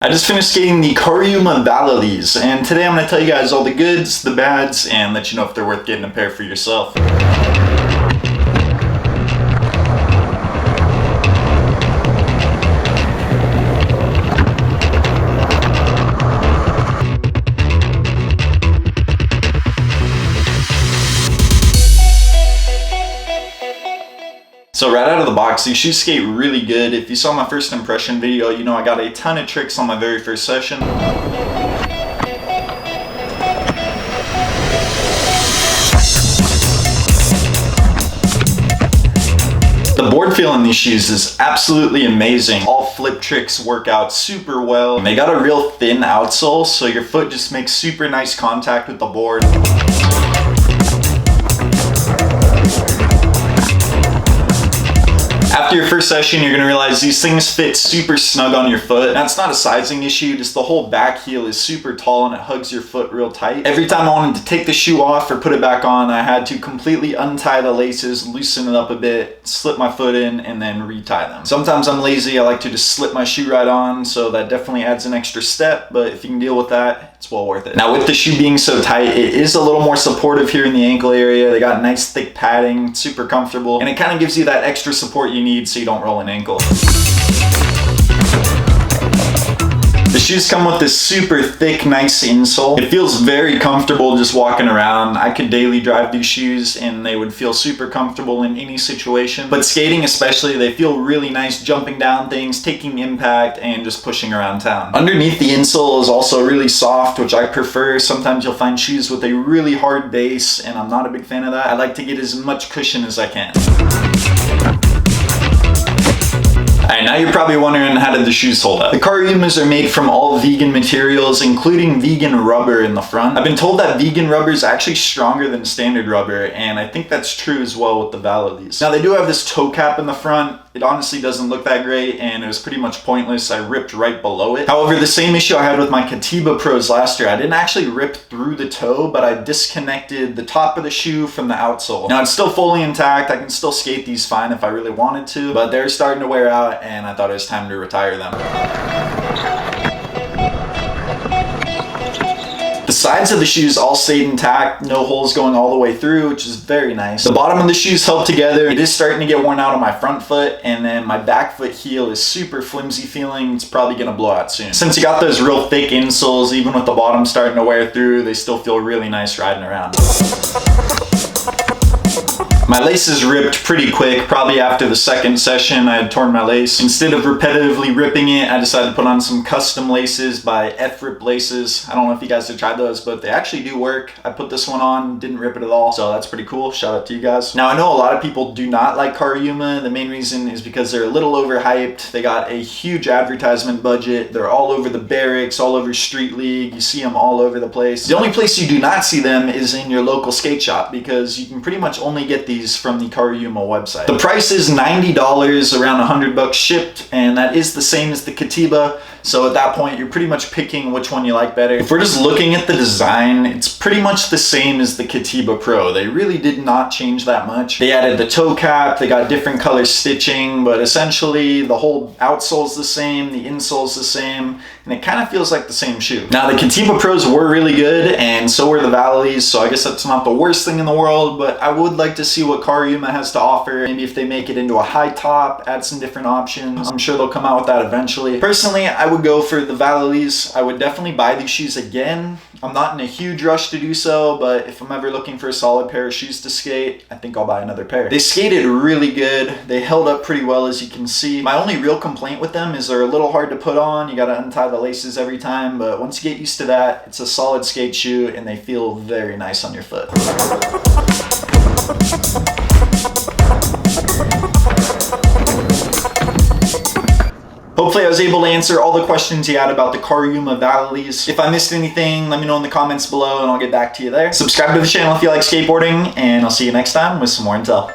I just finished skating the Cariuma Vallelys, and today I'm going to tell you guys all the goods, the bads, and let you know if they're worth getting a pair for yourself. So right out of the box, these shoes skate really good. If you saw my first impression video, you know I got a ton of tricks on my very first session. The board feel in these shoes is absolutely amazing. All flip tricks work out super well. And they got a real thin outsole, so your foot just makes super nice contact with the board. After your first session, you're going to realize these things fit super snug on your foot. That's not a sizing issue, just the whole back heel is super tall and it hugs your foot real tight. Every time I wanted to take the shoe off or put it back on, I had to completely untie the laces, loosen it up a bit, slip my foot in, and then retie them. Sometimes I'm lazy, I like to just slip my shoe right on, so that definitely adds an extra step, but if you can deal with that, it's well worth it. Now with the shoe being so tight, it is a little more supportive here in the ankle area. They got nice thick padding, super comfortable, and it kind of gives you that extra support you need so you don't roll an ankle. The shoes come with this super thick, nice insole. It feels very comfortable just walking around. I could daily drive these shoes and they would feel super comfortable in any situation. But skating especially, they feel really nice jumping down things, taking impact, and just pushing around town. Underneath the insole is also really soft, which I prefer. Sometimes you'll find shoes with a really hard base, and I'm not a big fan of that. I like to get as much cushion as I can. Alright, now you're probably wondering, how did the shoes hold up? The Cariumas are made from all vegan materials, including vegan rubber in the front. I've been told that vegan rubber is actually stronger than standard rubber, and I think that's true as well with the Vallelys. Now they do have this toe cap in the front. It honestly doesn't look that great, and it was pretty much pointless. I ripped right below it. However, the same issue I had with my Cariuma Pros last year, I didn't actually rip through the toe, but I disconnected the top of the shoe from the outsole. Now it's still fully intact. I can still skate these fine if I really wanted to, but they're starting to wear out, and I thought it was time to retire them. The sides of the shoes all stayed intact, no holes going all the way through, which is very nice. The bottom of the shoes held together. It is starting to get worn out on my front foot, and then my back foot heel is super flimsy feeling. It's probably gonna blow out soon. Since you got those real thick insoles, even with the bottom starting to wear through, they still feel really nice riding around. My laces ripped pretty quick. Probably after the second session, I had torn my lace. Instead of repetitively ripping it, I decided to put on some custom laces by F-Rip laces. I don't know if you guys have tried those, but they actually do work. I put this one on, didn't rip it at all, so that's pretty cool. Shout out to you guys. Now, I know a lot of people do not like Cariuma. The main reason is because they're a little overhyped. They got a huge advertisement budget. They're all over the barracks, all over Street League. You see them all over the place. The only place you do not see them is in your local skate shop, because you can pretty much only get these from the Cariuma website. The price is $90, around $100 shipped, and that is the same as the Cariuma. So at that point, you're pretty much picking which one you like better. If we're just looking at the design, it's pretty much the same as the Cariuma Pro. They really did not change that much. They added the toe cap, they got different color stitching, but essentially the whole outsole's the same, the insole's the same, and it kind of feels like the same shoe. Now the Cariuma Pros were really good, and so were the Vallelys, so I guess that's not the worst thing in the world, but I would like to see what Cariuma has to offer. Maybe if they make it into a high top, add some different options. I'm sure they'll come out with that eventually. Personally, I would go for the Vallelys. I would definitely buy these shoes again. I'm not in a huge rush to do so, but if I'm ever looking for a solid pair of shoes to skate, I think I'll buy another pair. They skated really good. They held up pretty well, as you can see. My only real complaint with them is they're a little hard to put on. You gotta untie the laces every time, but once you get used to that, it's a solid skate shoe and they feel very nice on your foot. Hopefully I was able to answer all the questions you had about the Cariuma Vallelys. If I missed anything, let me know in the comments below and I'll get back to you there. Subscribe to the channel if you like skateboarding, and I'll see you next time with some more intel.